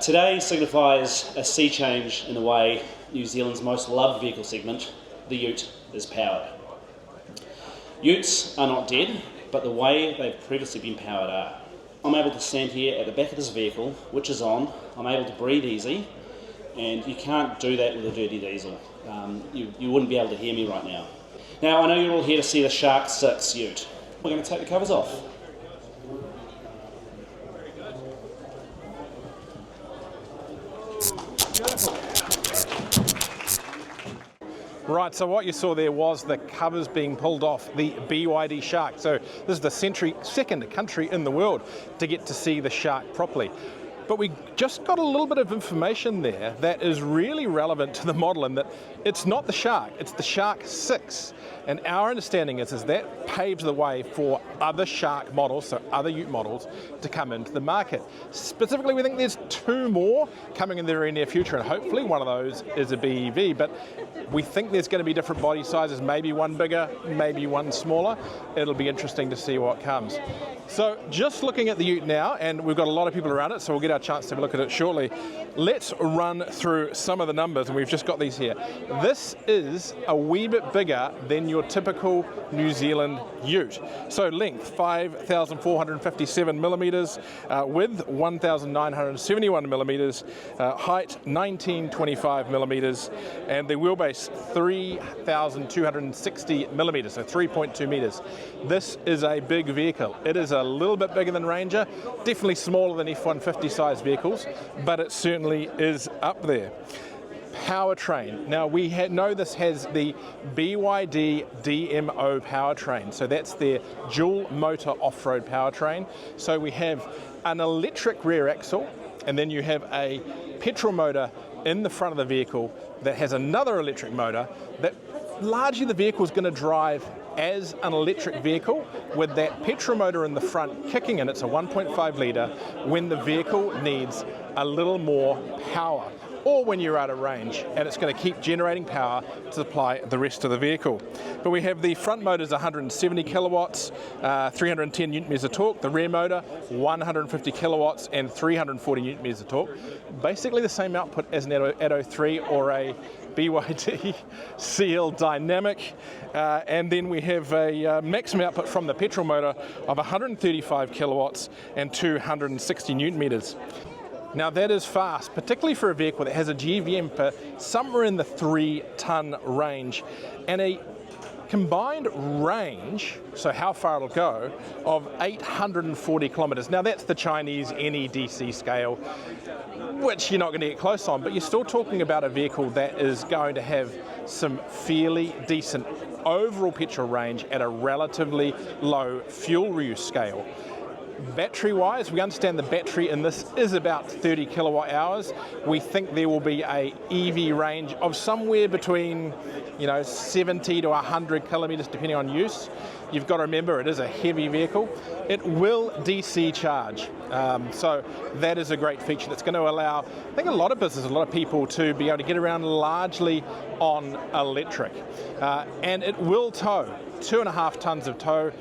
Today signifies a sea change in the way New Zealand's most loved vehicle segment, the ute, is powered. Utes are not dead, but the way they've previously been powered are. I'm able to stand here at the back of this vehicle, which is on. I'm able to breathe easy, and you can't do that with a dirty diesel. You wouldn't be able to hear me right now. Now, I know you're all here to see the Shark 6 ute. We're going to take the covers off. Right, so what you saw there was the covers being pulled off the BYD Shark. So this is the second country in the world to get to see the Shark properly. But we just got a little bit of information there that is really relevant to the model, in that it's not the Shark, it's the Shark 6. And our understanding is that paves the way for other Shark models, so other ute models, to come into the market. Specifically, we think there's 2 more coming in the very near future, and hopefully one of those is a BEV. But we think there's going to be different body sizes, maybe one bigger, maybe one smaller. It'll be interesting to see what comes. So just looking at the ute now, and we've got a lot of people around it, so we'll get our chance to have a look at it shortly. Let's run through some of the numbers, and we've just got these here. This is a wee bit bigger than your typical New Zealand ute. So length 5,457 millimeters, width 1,971 millimeters, height 1925 millimeters, and the wheelbase 3,260 millimeters, so 3.2 meters. This is a big vehicle. It is a little bit bigger than Ranger, definitely smaller than F-150 size vehicles, but it certainly is up there. Powertrain. Now we know this has the BYD DMO powertrain, so that's their dual motor off-road powertrain. So we have an electric rear axle, and then you have a petrol motor in the front of the vehicle that has another electric motor that largely the vehicle is going to drive as an electric vehicle, with that petrol motor in the front kicking in. It's a 1.5 litre when the vehicle needs a little more power, or when you're out of range, and it's going to keep generating power to supply the rest of the vehicle. But we have the front motor is 170 kilowatts, 310 newton meters of torque. The rear motor 150 kilowatts and 340 newton meters of torque. Basically the same output as an Atto 3 or a BYD CL Dynamic. And then we have a maximum output from the petrol motor of 135 kilowatts and 260 newton meters. Now that is fast, particularly for a vehicle that has a GVM for somewhere in the 3-ton range, and a combined range, so how far it'll go, of 840 kilometers. Now that's the Chinese NEDC scale, which you're not going to get close on, but you're still talking about a vehicle that is going to have some fairly decent overall petrol range at a relatively low fuel use scale. Battery-wise, we understand the battery in this is about 30 kilowatt hours. We think there will be a EV range of somewhere between 70 to 100 kilometers depending on use. You've got to remember it is a heavy vehicle. It will DC charge, so that is a great feature that's going to allow, I think, a lot of businesses, a lot of people to be able to get around largely on electric. And it will tow, 2.5 tons of tow.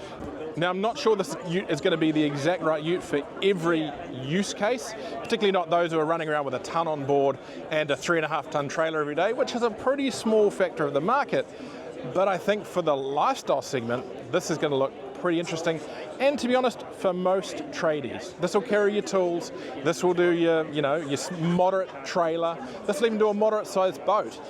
Now, I'm not sure this ute is going to be the exact right ute for every use case, particularly not those who are running around with a ton on board and a 3.5 ton trailer every day, which is a pretty small factor of the market. But I think for the lifestyle segment, this is going to look pretty interesting. And to be honest, for most tradies, this will carry your tools, this will do your moderate trailer, this will even do a moderate sized boat.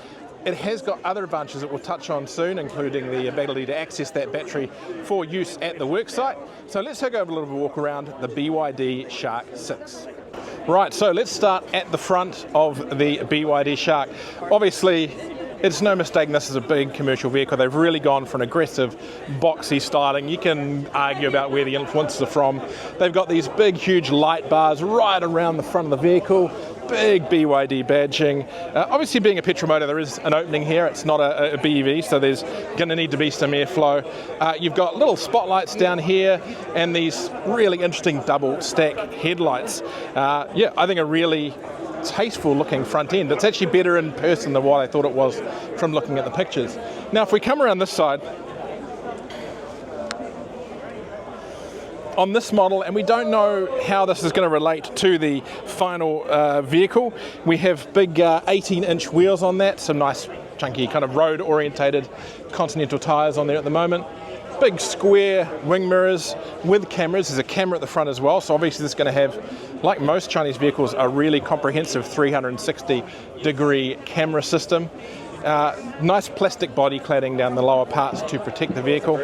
It has got other advantages that we'll touch on soon, including the ability to access that battery for use at the worksite. So let's take over a little bit of a walk around the BYD Shark 6. Right, so let's start at the front of the BYD Shark. Obviously, it's no mistake this is a big commercial vehicle. They've really gone for an aggressive, boxy styling. You can argue about where the influences are from. They've got these big, huge light bars right around the front of the vehicle. Big BYD badging. Obviously, being a petrol motor, there is an opening here. It's not a BEV, so there's going to need to be some airflow. You've got little spotlights down here and these really interesting double stack headlights. I think a really tasteful looking front end. It's actually better in person than what I thought it was from looking at the pictures. Now, if we come around this side, on this model, and we don't know how this is going to relate to the final vehicle. We have big 18-inch wheels on that, some nice chunky kind of road orientated Continental tyres on there at the moment. Big square wing mirrors with cameras. There's a camera at the front as well, so obviously this is going to have, like most Chinese vehicles, a really comprehensive 360-degree camera system. Nice plastic body cladding down the lower parts to protect the vehicle.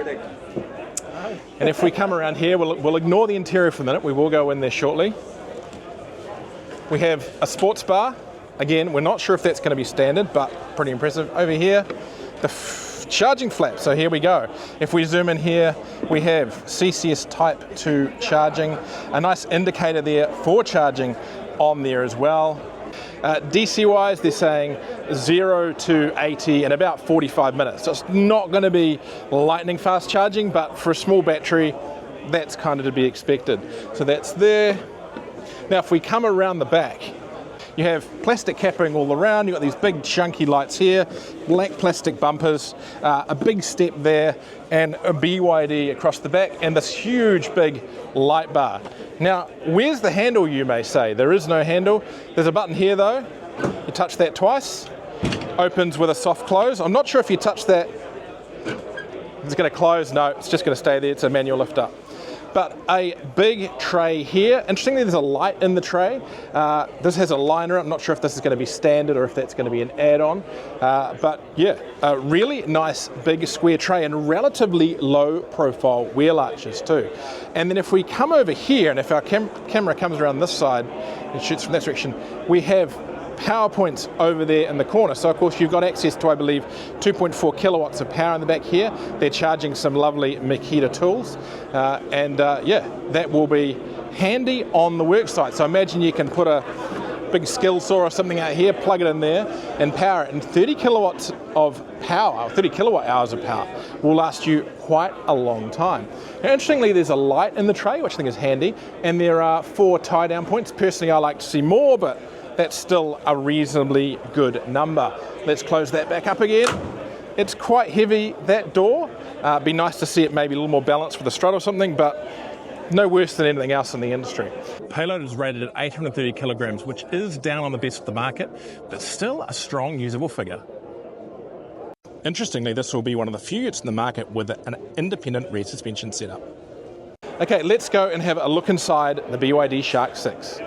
And if we come around here, we'll ignore the interior for a minute. We will go in there shortly. We have a sports bar. Again, we're not sure if that's going to be standard, but pretty impressive. Over here, the charging flap. So here we go. If we zoom in here, we have CCS Type 2 charging. A nice indicator there for charging on there as well. DC-wise, they're saying 0 to 80 in about 45 minutes. So it's not going to be lightning fast charging, but for a small battery, that's kind of to be expected. So that's there. Now, if we come around the back, you have plastic capping all around. You've got these big chunky lights here, black plastic bumpers, a big step there, and a BYD across the back, and this huge big light bar. Now, where's the handle, you may say? There is no handle. There's a button here though. You touch that twice, opens with a soft close. I'm not sure if you touch that, it's going to close. No, it's just going to stay there. It's a manual lift up. But a big tray here. Interestingly, there's a light in the tray. This has a liner. I'm not sure if this is going to be standard or if that's going to be an add-on. But yeah, a really nice big square tray and relatively low profile wheel arches too. And then if we come over here, and if our camera comes around this side and shoots from that direction, we have power points over there in the corner. So of course you've got access to, I believe, 2.4 kilowatts of power in the back here. They're charging some lovely Makita tools. Yeah, that will be handy on the work site. So imagine you can put a big skill saw or something out here, plug it in there and power it. And 30 kilowatts of power, 30 kilowatt hours of power will last you quite a long time. Now, interestingly, there's a light in the tray, which I think is handy. And there are 4 tie down points. Personally, I like to see more, but that's still a reasonably good number. Let's close that back up again. It's quite heavy, that door. Be nice to see it maybe a little more balanced with a strut or something, but no worse than anything else in the industry. Payload is rated at 830 kilograms, which is down on the best of the market, but still a strong usable figure. Interestingly, this will be one of the few units in the market with an independent rear suspension setup. Okay, let's go and have a look inside the BYD Shark 6.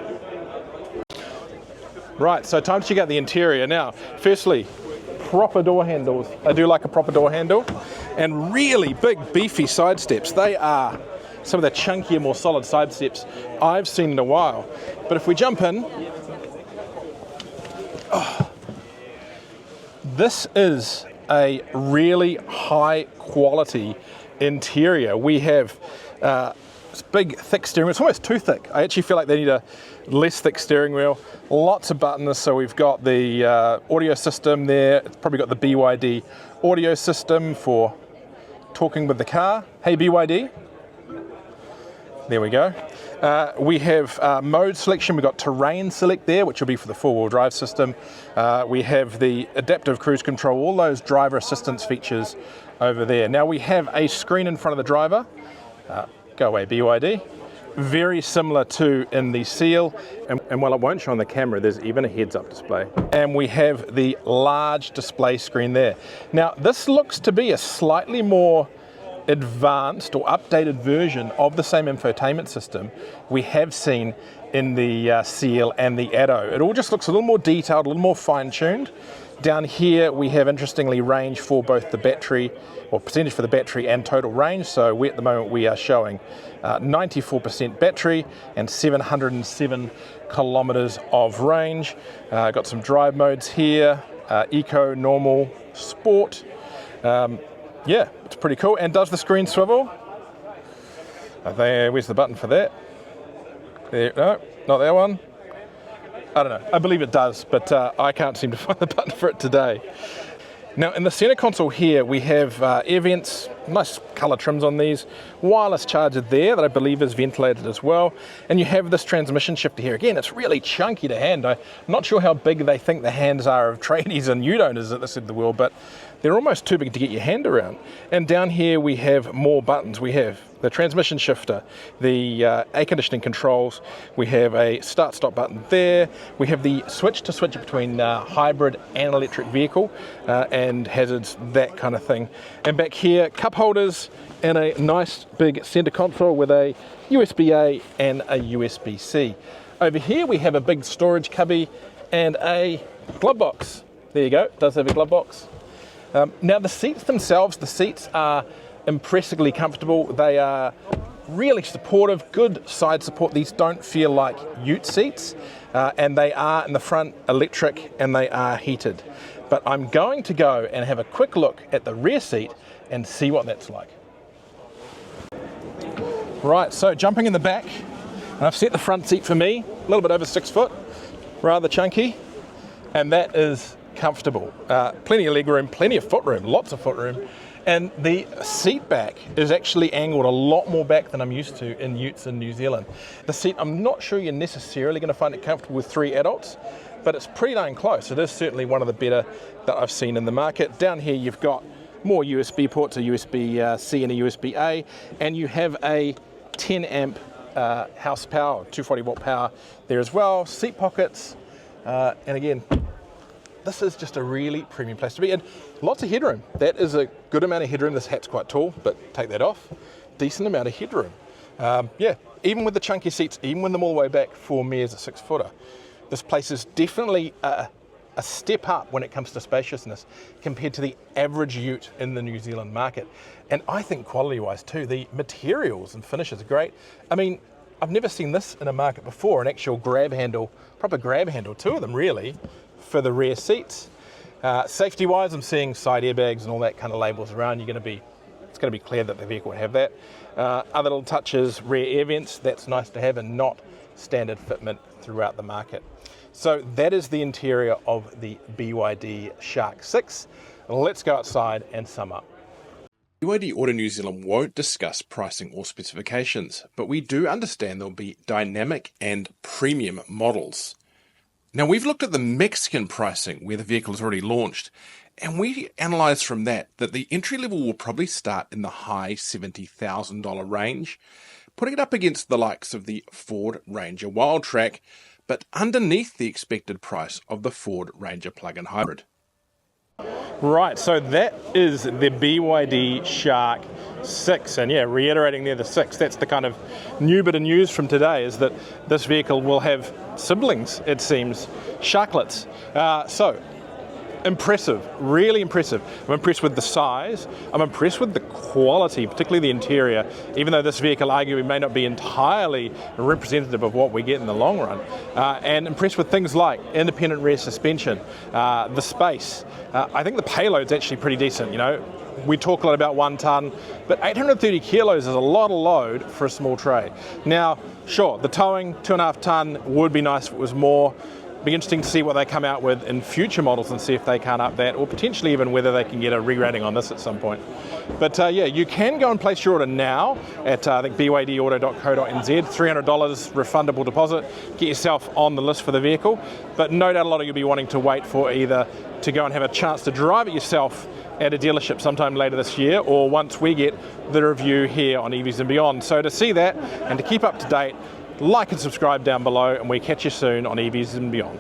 Right, so time to check out the interior. Now, firstly, proper door handles. I do like a proper door handle. And really big, beefy side steps. They are some of the chunkier, more solid side steps I've seen in a while. But if we jump in, this is a really high quality interior. We have this big, thick steering wheel. It's almost too thick. I actually feel like they need a less thick steering wheel. Lots of buttons. So we've got the audio system there. It's probably got the BYD audio system for talking with the car. Hey BYD. There we go. We have mode selection. We've got terrain select there, which will be for the 4-wheel drive system. We have the adaptive cruise control, all those driver assistance features over there. Now we have a screen in front of the driver. Go away BYD. Very similar to in the Seal, and while it won't show on the camera, there's even a heads-up display. And we have the large display screen there. Now this looks to be a slightly more advanced or updated version of the same infotainment system we have seen in the Seal and the Addo. It all just looks a little more detailed, a little more fine-tuned. Down here we have, interestingly, range for both the battery, or percentage for the battery and total range. So at the moment we are showing 94% battery and 707 kilometers of range. Got some drive modes here, eco, normal, sport. Yeah, it's pretty cool. And does the screen swivel? Where's the button for that? There, no, not that one. I don't know. I believe it does, but I can't seem to find the button for it today. Now in the center console here we have air vents, nice colour trims on these, wireless charger there that I believe is ventilated as well, and you have this transmission shifter here. Again, it's really chunky to hand. I'm not sure how big they think the hands are of tradies and ute owners at this end of the world, but they're almost too big to get your hand around. And down here we have more buttons. We have the transmission shifter, the air conditioning controls. We have a start-stop button there. We have the switch to switch between hybrid and electric vehicle and hazards, that kind of thing. And back here, cup holders and a nice big center console with a USB-A and a USB-C. Over here we have a big storage cubby and a glove box. There you go, it does have a glove box. Now the seats themselves, the seats are impressively comfortable. They are really supportive, good side support. These don't feel like ute seats, and they are in the front electric and they are heated. But I'm going to go and have a quick look at the rear seat and see what that's like. Right, so jumping in the back, and I've set the front seat for me, a little bit over 6 foot, rather chunky, and that is comfortable. Plenty of leg room, plenty of foot room, lots of foot room. And the seat back is actually angled a lot more back than I'm used to in utes in New Zealand. The seat, I'm not sure you're necessarily going to find it comfortable with 3 adults, but it's pretty darn close. It is certainly one of the better that I've seen in the market. Down here you've got more USB ports, a USB-C and a USB-A, and you have a 10 amp house power, 240 watt power there as well. Seat pockets, and again, this is just a really premium place to be, and lots of headroom. That is a good amount of headroom. This hat's quite tall, but take that off. Decent amount of headroom. Yeah, even with the chunky seats, even with them all the way back for me as a 6 footer, this place is definitely a step up when it comes to spaciousness compared to the average ute in the New Zealand market. And I think quality-wise too, the materials and finishes are great. I mean, I've never seen this in a market before, an actual grab handle, proper grab handle, 2 of them really, for the rear seats. Safety-wise, I'm seeing side airbags and all that kind of labels around. It's going to be clear that the vehicle would have that. Other little touches, rear air vents, that's nice to have and not standard fitment throughout the market. So that is the interior of the BYD Shark 6. Let's go outside and sum up. BYD Auto New Zealand won't discuss pricing or specifications, but we do understand there'll be dynamic and premium models. Now, we've looked at the Mexican pricing where the vehicle is already launched, and we analysed from that the entry level will probably start in the high $70,000 range, putting it up against the likes of the Ford Ranger Wildtrak, but underneath the expected price of the Ford Ranger plug-in hybrid. Right, so that is the BYD Shark 6, and yeah, reiterating there the 6, that's the kind of new bit of news from today, is that this vehicle will have siblings, it seems, Sharklets. So, impressive, really impressive. I'm impressed with the size, I'm impressed with the quality, particularly the interior, even though this vehicle arguably may not be entirely representative of what we get in the long run. And impressed with things like independent rear suspension, the space. I think the payload's actually pretty decent, you know. We talk a lot about 1 tonne, but 830 kilos is a lot of load for a small tray. Now, sure, the towing, 2.5 tonne, would be nice if it was more. Be interesting to see what they come out with in future models and see if they can't up that, or potentially even whether they can get a re-rating on this at some point. But yeah, you can go and place your order now at I think bydauto.co.nz, $300 refundable deposit, get yourself on the list for the vehicle. But no doubt a lot of you'll be wanting to wait for either to go and have a chance to drive it yourself at a dealership sometime later this year, or once we get the review here on EVs and Beyond. So to see that and to keep up to date, like and subscribe down below, and we catch you soon on EVs and Beyond.